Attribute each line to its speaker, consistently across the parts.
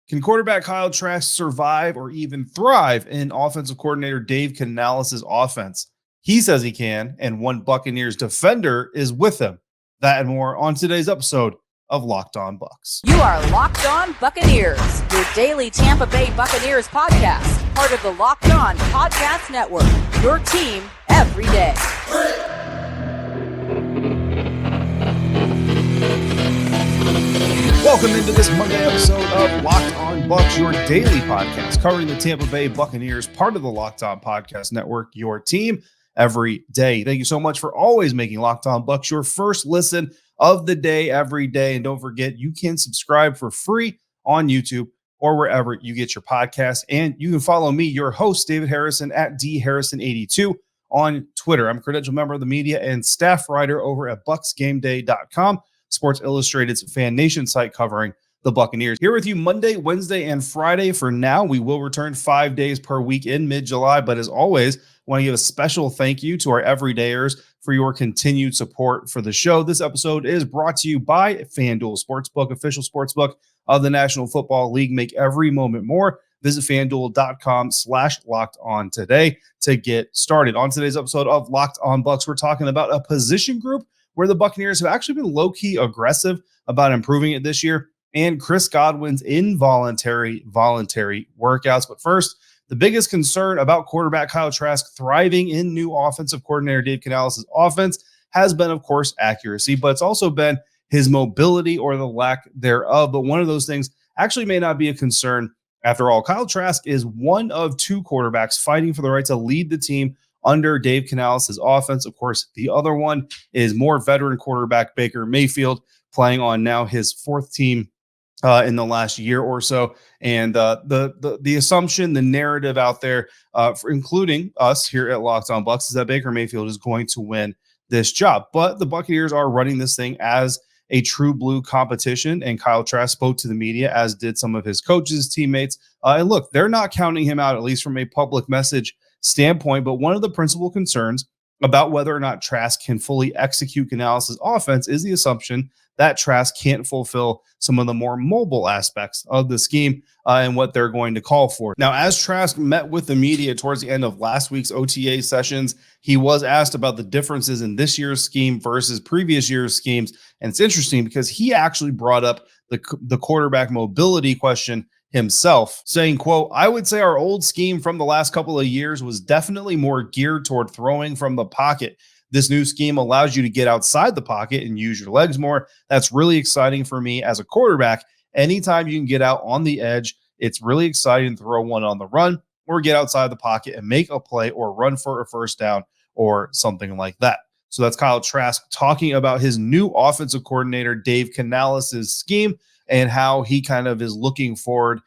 Speaker 1: Can quarterback Kyle Trask survive or even thrive in offensive coordinator Dave Canales' offense? He says he can, and one Buccaneers defender is with him. That and more on today's episode of Locked On Bucs.
Speaker 2: You are Locked On Buccaneers, your daily Tampa Bay Buccaneers podcast, part of the Locked On Podcast Network, your team every day.
Speaker 1: Welcome into this Monday episode of Locked On Bucs, your daily podcast covering the Tampa Bay Buccaneers, part of the Locked On Podcast Network, your team every day. Thank you so much for always making Locked On Bucs your first listen of the day every day. And don't forget, you can subscribe for free on YouTube or wherever you get your podcasts. And you can follow me, your host, David Harrison, at dharrison82 on Twitter. I'm a credentialed member of the media and staff writer over at bucsgameday.com. Sports Illustrated's Fan Nation site covering the Buccaneers. Here with you Monday, Wednesday, and Friday. For now, we will return 5 days per week in mid-July. But as always, I want to give a special thank you to our everydayers for your continued support for the show. This episode is brought to you by FanDuel Sportsbook, official sportsbook of the National Football League. Make every moment more. Visit FanDuel.com/LockedOn today to get started. On today's episode of Locked On Bucs, we're talking about a position group where the Buccaneers have actually been low-key aggressive about improving it this year, and Chris Godwin's voluntary workouts. But first, the biggest concern about quarterback Kyle Trask thriving in new offensive coordinator Dave Canales' offense has been, of course, accuracy, but it's also been his mobility or the lack thereof. But one of those things actually may not be a concern. After all, Kyle Trask is one of two quarterbacks fighting for the right to lead the team under Dave Canales' offense. Of course, the other one is more veteran quarterback Baker Mayfield, playing on now his fourth team in the last year or so. And the assumption, the narrative out there, for including us here at Locked On Bucs, is that Baker Mayfield is going to win this job. But the Buccaneers are running this thing as a true blue competition, and Kyle Trask spoke to the media, as did some of his coaches, teammates. And look, they're not counting him out, at least from a public message standpoint. But one of the principal concerns about whether or not Trask can fully execute Canales' offense is the assumption that Trask can't fulfill some of the more mobile aspects of the scheme and what they're going to call for. Now, as Trask met with the media towards the end of last week's OTA sessions, he was asked about the differences in this year's scheme versus previous year's schemes. And it's interesting because he actually brought up the quarterback mobility question himself, saying, quote, "I would say our old scheme from the last couple of years was definitely more geared toward throwing from the pocket. This new scheme allows you to get outside the pocket and use your legs more. That's really exciting for me as a quarterback. Anytime you can get out on the edge, it's really exciting to throw one on the run or get outside the pocket and make a play or run for a first down or something like that." So that's Kyle Trask talking about his new offensive coordinator, Dave Canales' scheme, and how he kind of is looking forward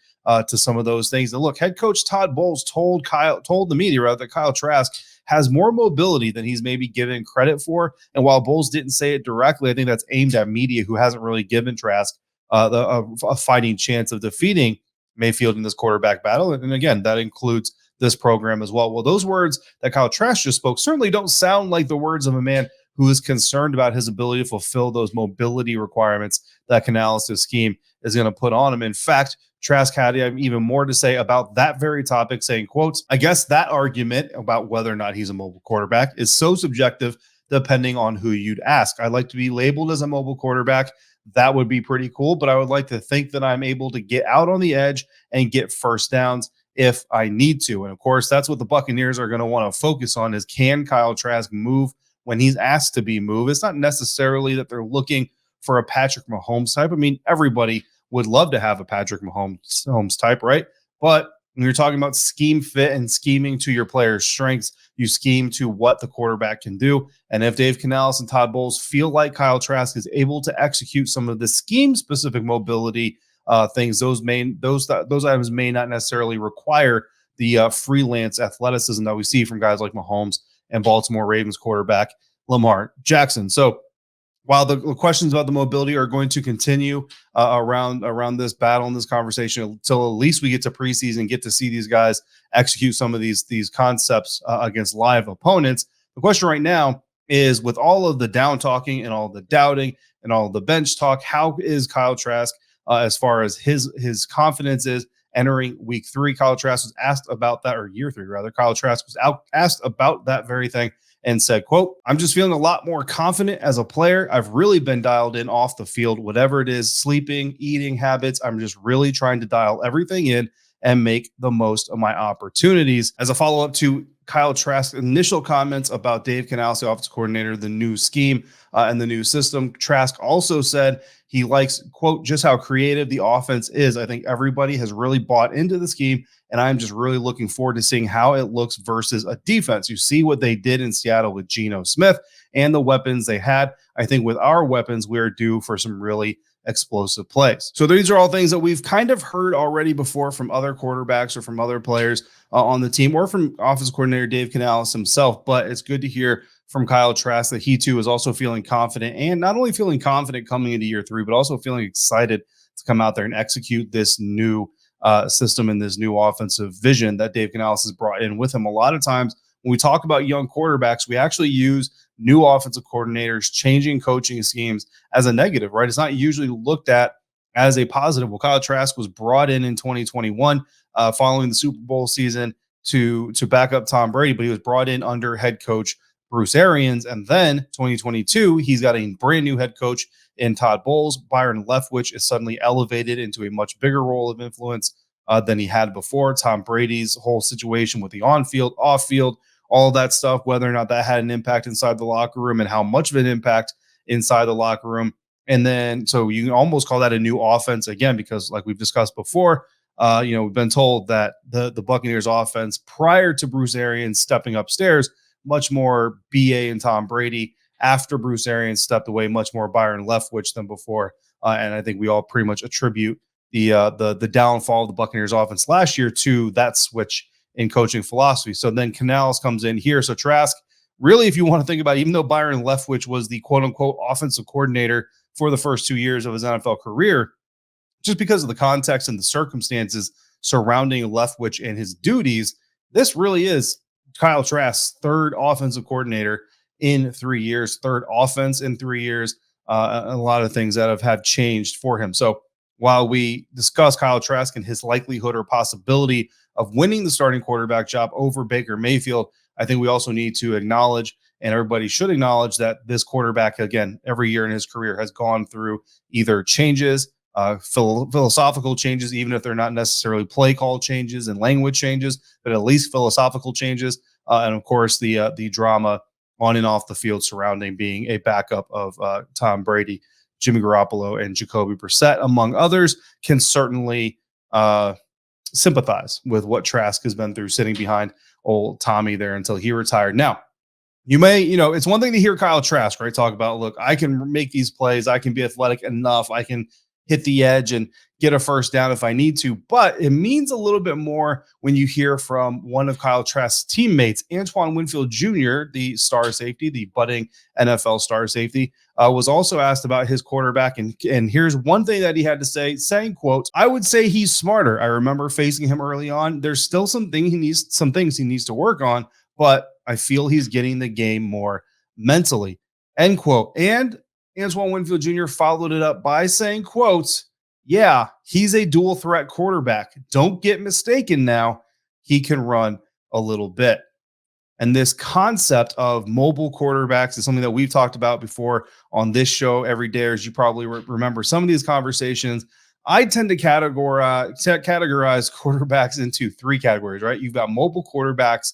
Speaker 1: to some of those things. And look, head coach Todd Bowles told the media that Kyle Trask has more mobility than he's maybe given credit for. And while Bowles didn't say it directly, I think that's aimed at media who hasn't really given Trask a fighting chance of defeating Mayfield in this quarterback battle. And again, that includes this program as well. Well, those words that Kyle Trask just spoke certainly don't sound like the words of a man who is concerned about his ability to fulfill those mobility requirements that Canales' scheme is going to put on him. In fact, Trask had even more to say about that very topic, saying, quotes, "I guess that argument about whether or not he's a mobile quarterback is so subjective depending on who you'd ask. I'd like to be labeled as a mobile quarterback. That would be pretty cool, but I would like to think that I'm able to get out on the edge and get first downs if I need to." And of course, that's what the Buccaneers are going to want to focus on, is can Kyle Trask move when he's asked to be moved? It's not necessarily that they're looking for a Patrick Mahomes type. I mean, everybody would love to have a Patrick Mahomes type, right? But when you're talking about scheme fit and scheming to your player's strengths, you scheme to what the quarterback can do. And if Dave Canales and Todd Bowles feel like Kyle Trask is able to execute some of the scheme-specific mobility things, those items may not necessarily require the freelance athleticism that we see from guys like Mahomes and Baltimore Ravens quarterback Lamar Jackson. So while the questions about the mobility are going to continue around this battle and this conversation until at least we get to preseason, get to see these guys execute some of these concepts against live opponents, the question right now is, with all of the down talking and all the doubting and all the bench talk, how is Kyle Trask as far as his confidence is entering week 3. Kyle Trask was asked about that, or year 3 rather. Kyle Trask was asked about that very thing and said, quote, "I'm just feeling a lot more confident as a player. I've really been dialed in off the field, whatever it is, sleeping, eating habits. I'm just really trying to dial everything in and make the most of my opportunities." As a follow-up to Kyle Trask's initial comments about Dave Canales, the offensive coordinator, the new scheme and the new system, Trask also said he likes, quote, "just how creative the offense is. I think everybody has really bought into the scheme, and I'm just really looking forward to seeing how it looks versus a defense. You see what they did in Seattle with Geno Smith and the weapons they had. I think with our weapons, we're due for some really explosive plays." So these are all things that we've kind of heard already before from other quarterbacks or from other players on the team, or from offensive coordinator Dave Canales himself. But it's good to hear from Kyle Trask that he too is also feeling confident, and not only feeling confident coming into year 3, but also feeling excited to come out there and execute this new system and this new offensive vision that Dave Canales has brought in with him. A lot of times when we talk about young quarterbacks, we actually use new offensive coordinators changing coaching schemes as a negative, right? It's not usually looked at as a positive. Well, Kyle Trask was brought in 2021 following the Super Bowl season to back up Tom Brady, but he was brought in under head coach Bruce Arians. And then 2022, he's got a brand new head coach in Todd Bowles. Byron Leftwich is suddenly elevated into a much bigger role of influence than he had before. Tom Brady's whole situation with the on-field, off-field, all of that stuff, whether or not that had an impact inside the locker room and how much of an impact inside the locker room. And then, so you can almost call that a new offense again, because like we've discussed before, we've been told that the Buccaneers offense prior to Bruce Arians stepping upstairs, much more BA and Tom Brady. After Bruce Arians stepped away, much more Byron Leftwich than before. And I think we all pretty much attribute the downfall of the Buccaneers offense last year to that switch in coaching philosophy. So then Canales comes in here. So Trask, really, if you want to think about it, even though Byron Leftwich was the quote unquote offensive coordinator for the first 2 years of his NFL career, just because of the context and the circumstances surrounding Leftwich and his duties, this really is Kyle Trask's third offensive coordinator in 3 years, third offense in 3 years, a lot of things that have changed for him. So while we discuss Kyle Trask and his likelihood or possibility of winning the starting quarterback job over Baker Mayfield, I think we also need to acknowledge, and everybody should acknowledge, that this quarterback, again, every year in his career has gone through either changes, philosophical changes, even if they're not necessarily play call changes and language changes, but at least philosophical changes. And of course, the drama on and off the field surrounding being a backup of Tom Brady, Jimmy Garoppolo, and Jacoby Brissett, among others, can certainly sympathize with what Trask has been through sitting behind old Tommy there until he retired. Now, you may, it's one thing to hear Kyle Trask, right, talk about, look, I can make these plays, I can be athletic enough, I can hit the edge and get a first down if I need to. But it means a little bit more when you hear from one of Kyle Trask's teammates, Antoine Winfield Jr., the star safety, the budding NFL star safety, was also asked about his quarterback. And here's one thing that he had to say, saying, quote, "I would say he's smarter. I remember facing him early on. There's still some things he needs to work on, but I feel he's getting the game more mentally," end quote. And Antoine Winfield Jr. followed it up by saying, quote, "Yeah, he's a dual threat quarterback. Don't get mistaken now. He can run a little bit." And this concept of mobile quarterbacks is something that we've talked about before on this show every day, as you probably remember some of these conversations. I tend to categorize quarterbacks into 3 categories, right? You've got mobile quarterbacks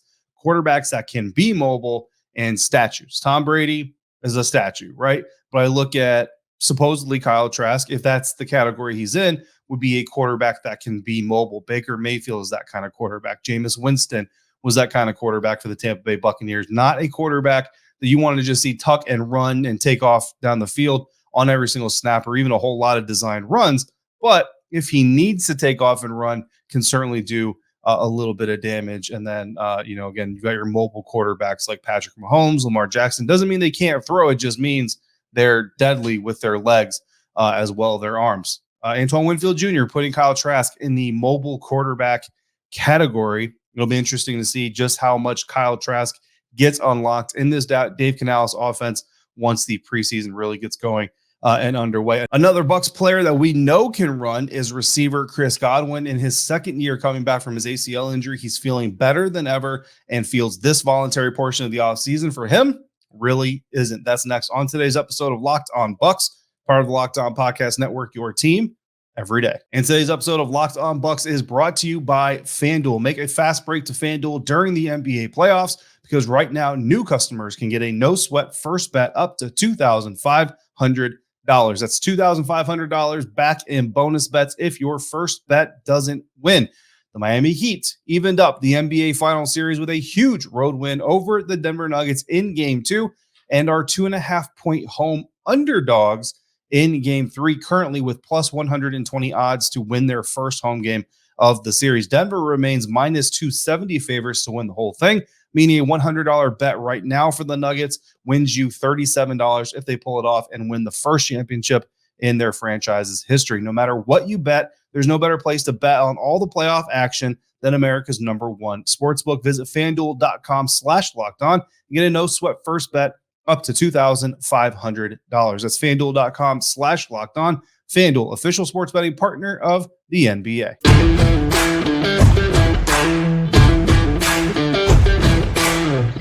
Speaker 1: that can be mobile, and statues. Tom Brady is a statue, right? But I look at supposedly Kyle Trask, if that's the category he's in, would be a quarterback that can be mobile. Baker Mayfield is that kind of quarterback. Jameis Winston was that kind of quarterback for the Tampa Bay Buccaneers. Not a quarterback that you wanted to just see tuck and run and take off down the field on every single snap, or even a whole lot of designed runs. But if he needs to take off and run, can certainly do a little bit of damage. And then, again, you've got your mobile quarterbacks like Patrick Mahomes, Lamar Jackson. Doesn't mean they can't throw. It just means they're deadly with their legs as well as their arms. Antoine Winfield Jr. putting Kyle Trask in the mobile quarterback category. It'll be interesting to see just how much Kyle Trask gets unlocked in this Dave Canales offense once the preseason really gets going and underway. Another Bucs player that we know can run is receiver Chris Godwin. In his second year coming back from his ACL injury, he's feeling better than ever and feels this voluntary portion of the offseason for him really isn't. That's next on today's episode of Locked On Bucs, part of the Locked On Podcast Network, your team every day. And today's episode of Locked On Bucs is brought to you by FanDuel. Make a fast break to FanDuel during the NBA playoffs because right now new customers can get a no sweat first bet up to $2,500. That's $2,500 back in bonus bets if your first bet doesn't win. The Miami Heat evened up the NBA Final Series with a huge road win over the Denver Nuggets in Game 2 and are 2.5-point home underdogs in Game 3, currently with plus 120 odds to win their first home game of the series. Denver remains minus 270 favorites to win the whole thing, meaning a $100 bet right now for the Nuggets wins you $37 if they pull it off and win the first championship in their franchise's history. No matter what you bet, there's no better place to bet on all the playoff action than America's #1 sportsbook. Visit FanDuel.com/lockedon and get a no sweat first bet up to $2,500. That's FanDuel.com/lockedon. FanDuel, official sports betting partner of the NBA.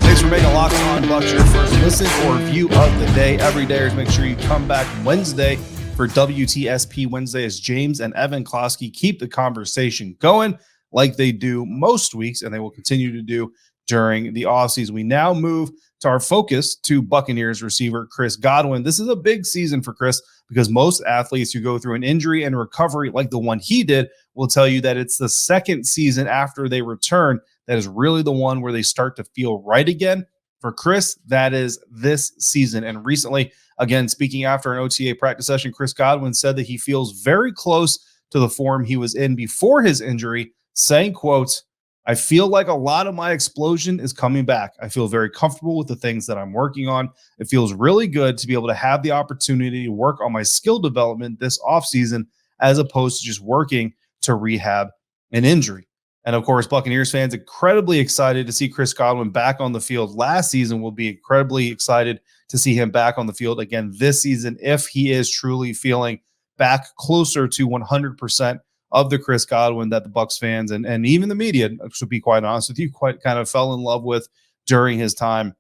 Speaker 1: Thanks for making Locked On Bucs your first listen or view of the day. Every day, make sure you come back Wednesday for WTSP Wednesday as James and Evan Klosky keep the conversation going like they do most weeks, and they will continue to do during the offseason. We now move to our focus to Buccaneers receiver Chris Godwin. This is a big season for Chris because most athletes who go through an injury and recovery like the one he did will tell you that it's the second season after they return that is really the one where they start to feel right again. For Chris, that is this season. And recently, again, speaking after an OTA practice session, Chris Godwin said that he feels very close to the form he was in before his injury, saying, quote, "I feel like a lot of my explosion is coming back. I feel very comfortable with the things that I'm working on. It feels really good to be able to have the opportunity to work on my skill development this offseason as opposed to just working to rehab an injury." And of course, Buccaneers fans incredibly excited to see Chris Godwin back on the field last season. Will be incredibly excited to see him back on the field again this season if he is truly feeling back closer to 100% of the Chris Godwin that the Bucs fans and even the media, to be quite honest with you, quite kind of fell in love with during his time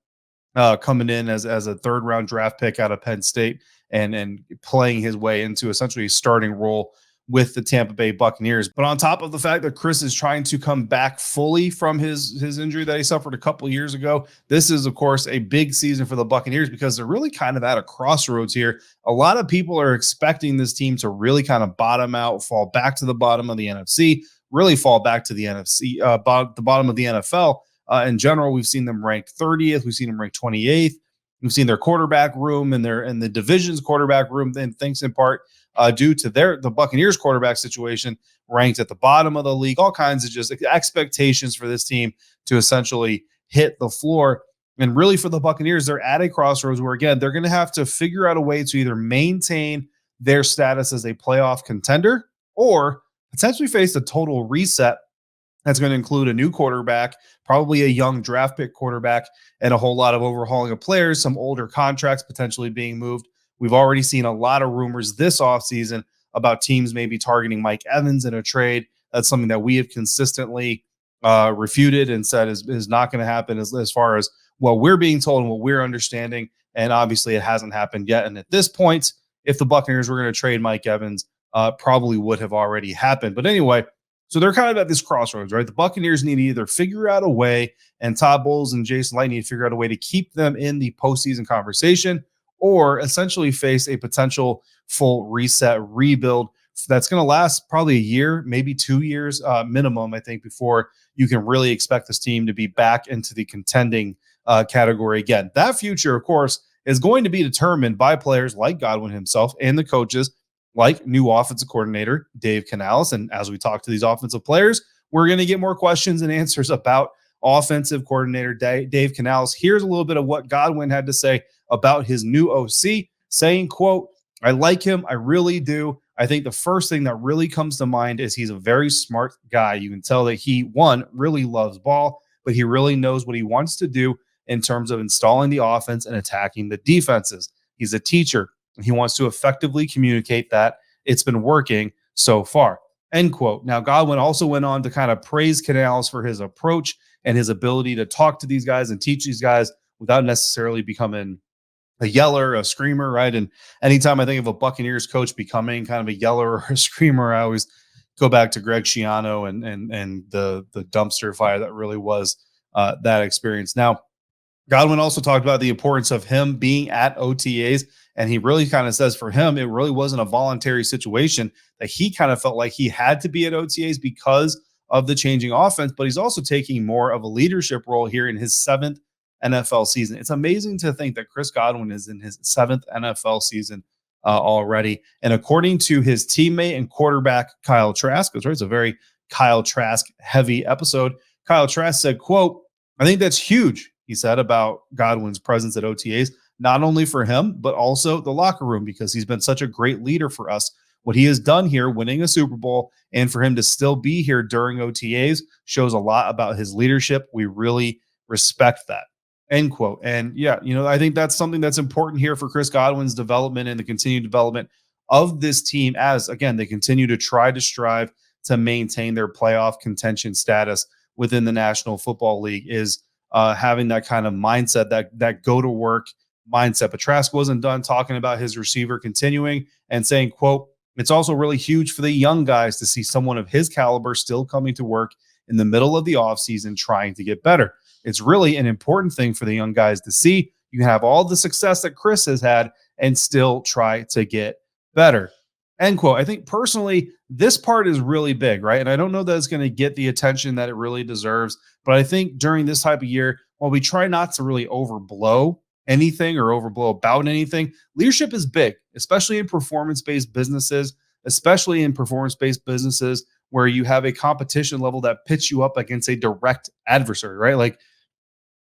Speaker 1: coming in as a third-round draft pick out of Penn State and playing his way into essentially a starting role with the Tampa Bay Buccaneers. But on top of the fact that Chris is trying to come back fully from his injury that he suffered a couple of years ago, this is, of course, a big season for the Buccaneers because they're really kind of at a crossroads here. A lot of people are expecting this team to really kind of bottom out, fall back to the bottom of the NFC, really fall back to the NFC, the bottom of the NFL. In general, we've seen them ranked 30th. We've seen them ranked 28th. We've seen their quarterback room and the division's quarterback room, and thanks in part due to the Buccaneers quarterback situation ranked at the bottom of the league. All kinds of just expectations for this team to essentially hit the floor. And really for the Buccaneers, they're at a crossroads where, again, they're going to have to figure out a way to either maintain their status as a playoff contender or potentially face a total reset. That's going to include a new quarterback, probably a young draft pick quarterback, and a whole lot of overhauling of players, some older contracts potentially being moved. We've already seen a lot of rumors this offseason about teams maybe targeting Mike Evans in a trade. That's something that we have consistently refuted and said is not going to happen as far as what we're being told and what we're understanding. And obviously it hasn't happened yet. And at this point, if the Buccaneers were going to trade Mike Evans, probably would have already happened. But anyway, so they're kind of at this crossroads, right? The Buccaneers need to either figure out a way, and Todd Bowles and Jason Light need to figure out a way to keep them in the postseason conversation, or essentially face a potential full reset rebuild that's going to last probably a year, maybe 2 years minimum, I think, before you can really expect this team to be back into the contending category again. That future, of course, is going to be determined by players like Godwin himself and the coaches like new offensive coordinator Dave Canales. And as we talk to these offensive players, we're going to get more questions and answers about offensive coordinator Dave Canales. Here's a little bit of what Godwin had to say about his new OC, saying, quote, "I like him. I really do. I think the first thing that really comes to mind is he's a very smart guy. You can tell that he, one, really loves ball, but he really knows what he wants to do in terms of installing the offense and attacking the defenses. He's a teacher. He wants to effectively communicate that it's been working so far, end quote. Now, Godwin also went on to kind of praise Canales for his approach and his ability to talk to these guys and teach these guys without necessarily becoming a yeller, a screamer, right? And anytime I think of a Buccaneers coach becoming kind of a yeller or a screamer, I always go back to Greg Schiano and the dumpster fire that really was that experience. Now, Godwin also talked about the importance of him being at OTAs, and he really kind of says for him, it really wasn't a voluntary situation, that he kind of felt like he had to be at OTAs because of the changing offense, but he's also taking more of a leadership role here in his 7th NFL season. It's amazing to think that Chris Godwin is in his 7th NFL season already. And according to his teammate and quarterback, Kyle Trask, that's right, it's a very Kyle Trask heavy episode. Kyle Trask said, quote, "I think that's huge," he said, about Godwin's presence at OTAs, not only for him, but also the locker room, because he's been such a great leader for us. What he has done here, winning a Super Bowl, and for him to still be here during OTAs shows a lot about his leadership. We really respect that, end quote. And yeah, I think that's something that's important here for Chris Godwin's development and the continued development of this team as, again, they continue to try to strive to maintain their playoff contention status within the National Football League, is having that kind of mindset, that go to work mindset. But Trask wasn't done talking about his receiver continuing and saying, quote, "It's also really huge for the young guys to see someone of his caliber still coming to work in the middle of the offseason trying to get better. It's really an important thing for the young guys to see. You can have all the success that Chris has had and still try to get better," end quote. I think personally, this part is really big, right? And I don't know that it's going to get the attention that it really deserves. But I think during this type of year, while we try not to really overblow anything or overblow about anything, leadership is big, especially in performance-based businesses, where you have a competition level that pits you up against a direct adversary, right? Like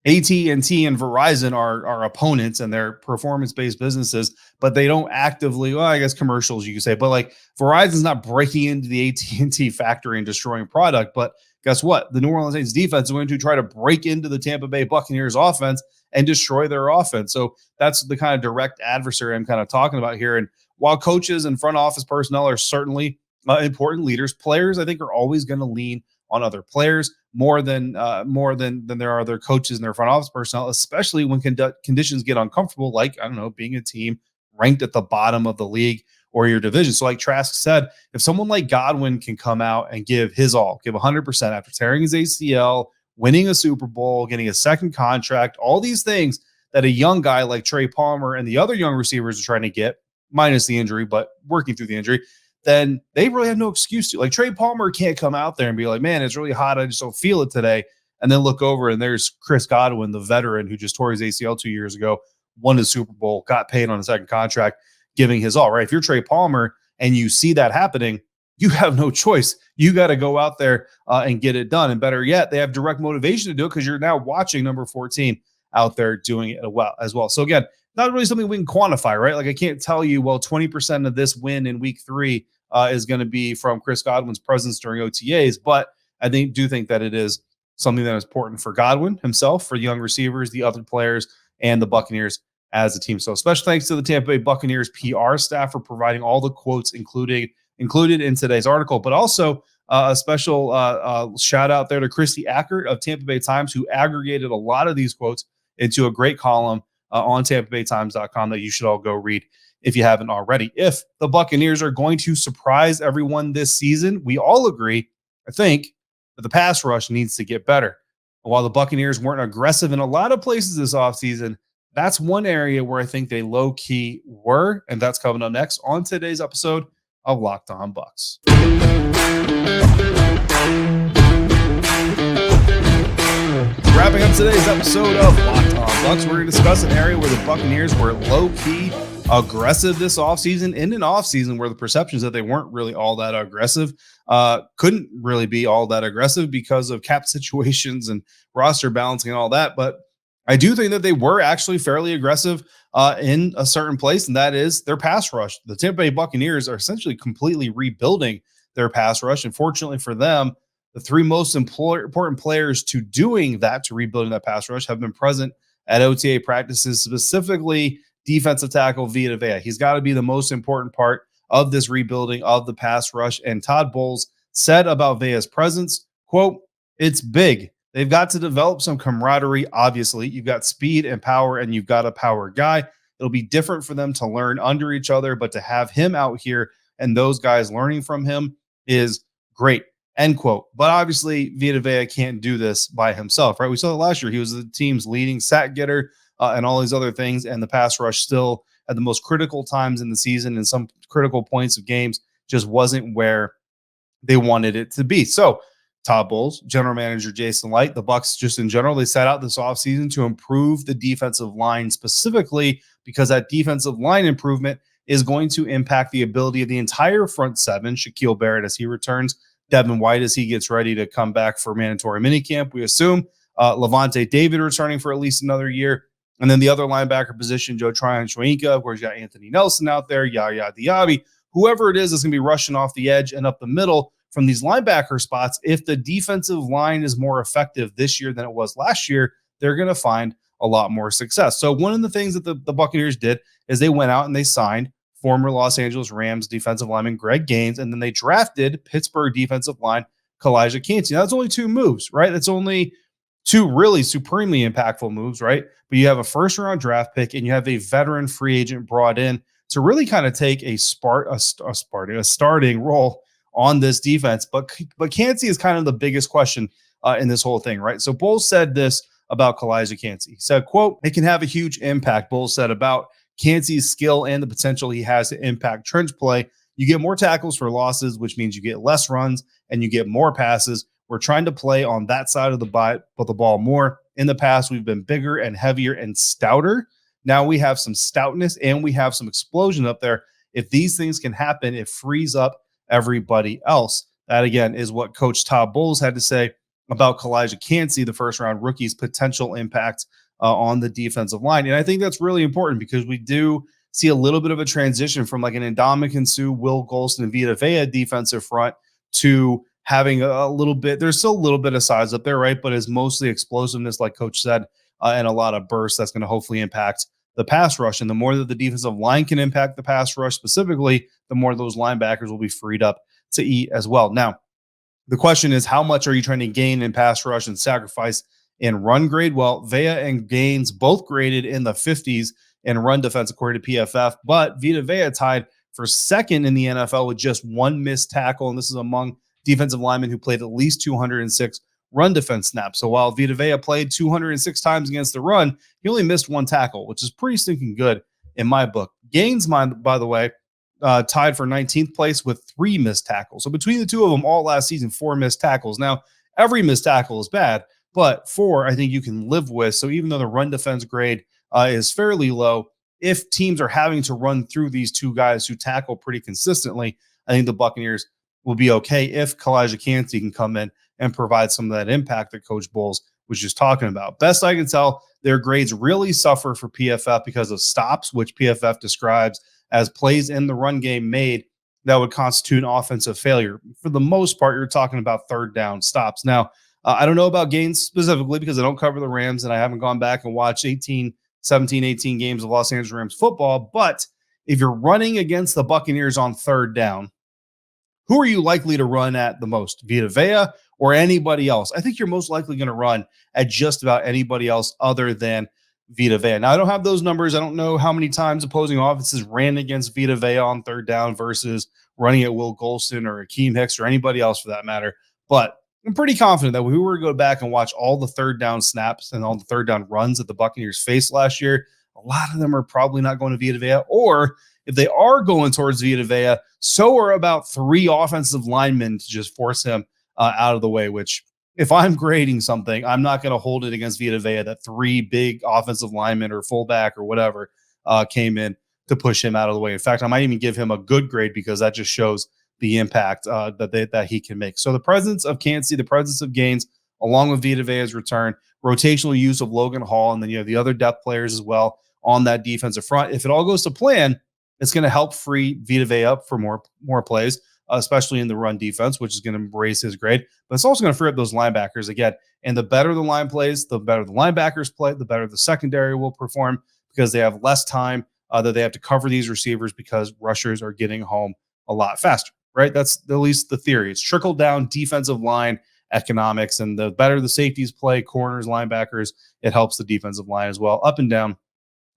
Speaker 1: AT&T and Verizon are opponents, and they're performance-based businesses, but they don't actively, well, I guess commercials you could say, but like Verizon's not breaking into the AT&T factory and destroying product. But guess what? The New Orleans Saints defense is going to try to break into the Tampa Bay Buccaneers offense and destroy their offense. So that's the kind of direct adversary I'm kind of talking about here. And while coaches and front office personnel are certainly important leaders, players, I think, are always going to lean on other players more than there are other coaches and their front office personnel, especially when conditions get uncomfortable, like, I don't know, being a team ranked at the bottom of the league or your division. So like Trask said, if someone like Godwin can come out and give his all, give 100% after tearing his ACL, winning a Super Bowl, getting a second contract, all these things that a young guy like Trey Palmer and the other young receivers are trying to get, minus the injury, but working through the injury, then they really have no excuse to. Like Trey Palmer can't come out there and be like, "Man, it's really hot, I just don't feel it today," and then look over and there's Chris Godwin, the veteran who just tore his ACL 2 years ago, won the Super Bowl, got paid on a second contract, giving his all, right? If you're Trey Palmer and you see that happening, you have no choice. You got to go out there and get it done. And better yet, they have direct motivation to do it because you're now watching number 14 out there doing it as well. So again, not really something we can quantify, right? Like I can't tell you, well, 20% of this win in week 3 is going to be from Chris Godwin's presence during OTAs, but I do think that it is something that is important for Godwin himself, for the young receivers, the other players, and the Buccaneers as a team. So special thanks to the Tampa Bay Buccaneers PR staff for providing all the quotes included in today's article, but also a special shout out there to Christy Ackert of Tampa Bay Times, who aggregated a lot of these quotes into a great column on TampaBayTimes.com that you should all go read if you haven't already. If the Buccaneers are going to surprise everyone this season, we all agree, I think, that the pass rush needs to get better. And while the Buccaneers weren't aggressive in a lot of places this offseason, that's one area where I think they low-key were, and that's coming up next on today's episode of Locked On Bucs. Wrapping up today's episode of Locked On Bucs, we're going to discuss an area where the Buccaneers were low-key aggressive this offseason, in an offseason where the perceptions that they weren't really all that aggressive, couldn't really be all that aggressive because of cap situations and roster balancing and all that. But I do think that they were actually fairly aggressive in a certain place, and that is their pass rush. The Tampa Bay Buccaneers are essentially completely rebuilding their pass rush. And fortunately for them, the three most important players to doing that, to rebuilding that pass rush, have been present at OTA practices, specifically defensive tackle Vita Vea. He's got to be the most important part of this rebuilding of the pass rush. And Todd Bowles said about Vea's presence, quote, "It's big. They've got to develop some camaraderie. Obviously, you've got speed and power, and you've got a power guy. It'll be different for them to learn under each other, but to have him out here and those guys learning from him is great," end quote. But obviously, Vita Vea can't do this by himself, right? We saw it last year. He was the team's leading sack getter and all these other things, and the pass rush still at the most critical times in the season and some critical points of games just wasn't where they wanted it to be. So Todd Bowles, general manager Jason Light, the Bucs just in general, they set out this offseason to improve the defensive line specifically because that defensive line improvement is going to impact the ability of the entire front seven. Shaquille Barrett as he returns, Devin White as he gets ready to come back for mandatory minicamp, we assume. Levante David returning for at least another year. And then the other linebacker position, Joe Tryon-Shoyinka, where he's got Anthony Nelson out there, Yaya Diaby, whoever it is that's going to be rushing off the edge and up the middle from these linebacker spots. If the defensive line is more effective this year than it was last year, they're going to find a lot more success. So one of the things that the Buccaneers did is they went out and they signed former Los Angeles Rams defensive lineman Greg Gaines, and then they drafted Pittsburgh defensive line Kalijah Kancey. Now, that's only two moves, right? That's only two really supremely impactful moves, right? But you have a first-round draft pick and you have a veteran free agent brought in to really kind of take a starting role on this defense. But Kancey is kind of the biggest question in this whole thing, right? So Bowles said this about Kalijah Kancey. He said, quote, "It can have a huge impact," Bowles said about Kancey's skill and the potential he has to impact trench play. "You get more tackles for losses, which means you get less runs and you get more passes. We're trying to play on that side of the ball more. In the past, we've been bigger and heavier and stouter. Now we have some stoutness and we have some explosion up there. If these things can happen, it frees up everybody else." That, again, is what Coach Todd Bowles had to say about Kalijah Kancey, the first-round rookie's potential impact on the defensive line. And I think that's really important because we do see a little bit of a transition from like an Ndamukong Suh, Will Golston, and Vita Vea defensive front to having a little bit, there's still a little bit of size up there, right? But it's mostly explosiveness, like Coach said, and a lot of bursts that's going to hopefully impact the pass rush. And the more that the defensive line can impact the pass rush specifically, the more those linebackers will be freed up to eat as well. Now, the question is, how much are you trying to gain in pass rush and sacrifice in run grade? Well, Vea and Gaines both graded in the 50s in run defense, according to PFF, but Vita Vea tied for second in the NFL with just one missed tackle. And this is among defensive linemen who played at least 206 run defense snaps. So while Vita Vea played 206 times against the run, he only missed one tackle, which is pretty stinking good in my book. Gaines, by the way, tied for 19th place with 3 missed tackles. So between the two of them all last season, 4 missed tackles. Now, every missed tackle is bad, but 4 I think you can live with. So even though the run defense grade is fairly low, if teams are having to run through these two guys who tackle pretty consistently, I think the Buccaneers will be okay if Kalijah Kancey can come in and provide some of that impact that Coach Bowles was just talking about. Best I can tell, their grades really suffer for PFF because of stops, which PFF describes as plays in the run game made that would constitute an offensive failure. For the most part, you're talking about third down stops. Now, I don't know about Gaines specifically because I don't cover the Rams and I haven't gone back and watched 17, 18 games of Los Angeles Rams football. But if you're running against the Buccaneers on third down, who are you likely to run at the most, Vita Vea or anybody else? I think you're most likely going to run at just about anybody else other than Vita Vea. Now, I don't have those numbers. I don't know how many times opposing offenses ran against Vita Vea on third down versus running at Will Golston or Akeem Hicks or anybody else for that matter. But I'm pretty confident that if we were to go back and watch all the third down snaps and all the third down runs that the Buccaneers faced last year, a lot of them are probably not going to Vita Vea, or if they are going towards Vita Vea, so are about 3 offensive linemen to just force him out of the way, which if I'm grading something, I'm not going to hold it against Vita Vea that 3 big offensive linemen or fullback or whatever came in to push him out of the way. In fact, I might even give him a good grade because that just shows the impact that he can make. So the presence of Kancey, the presence of Gaines, along with Vita Vea's return, rotational use of Logan Hall, and then you have the other depth players as well on that defensive front. If it all goes to plan, it's going to help free Vita Vea up for more plays, especially in the run defense, which is going to raise his grade. But it's also going to free up those linebackers again. And the better the line plays, the better the linebackers play, the better the secondary will perform because they have less time that they have to cover these receivers because rushers are getting home a lot faster, right? That's at least the theory. It's trickle down defensive line economics, and the better the safeties play, corners, linebackers, it helps the defensive line as well, up and down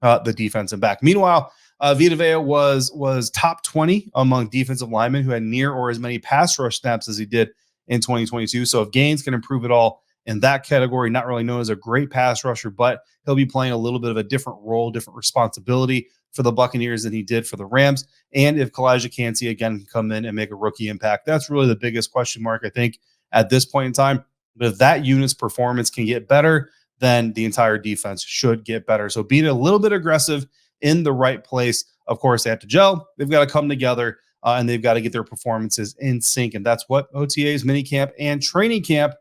Speaker 1: the defense and back. Meanwhile, Vita Vea was top 20 among defensive linemen who had near or as many pass rush snaps as he did in 2022. So if Gaines can improve it all in that category, not really known as a great pass rusher, but he'll be playing a little bit of a different role, different responsibility for the Buccaneers than he did for the Rams. And if Kalijah Kancey again can come in and make a rookie impact, that's really the biggest question mark, I think, at this point in time. But if that unit's performance can get better, then the entire defense should get better. So being a little bit aggressive in the right place. Of course, they have to gel. They've got to come together, and they've got to get their performances in sync. And that's what OTAs, minicamp, and training camp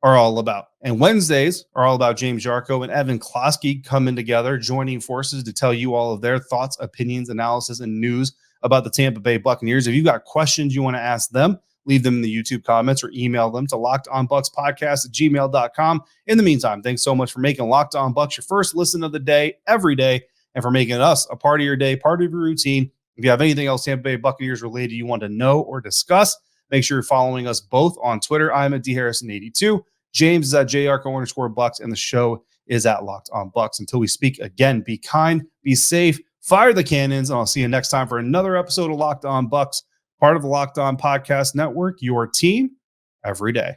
Speaker 1: are all about. And Wednesdays are all about James Yarcho and Evan Klosky coming together, joining forces to tell you all of their thoughts, opinions, analysis, and news about the Tampa Bay Buccaneers. If you've got questions you want to ask them, leave them in the YouTube comments or email them to lockedonbuckspodcast@gmail.com. In the meantime, thanks so much for making Locked On Bucs your first listen of the day every day, and for making us a part of your day, part of your routine. If you have anything else Tampa Bay Buccaneers related you want to know or discuss, make sure you're following us both on Twitter. I'm at DHarrison82. James is at JYarcho_Bucs, and the show is at Locked On Bucs. Until we speak again, be kind, be safe, fire the cannons, and I'll see you next time for another episode of Locked On Bucs, part of the Locked On Podcast Network, your team every day.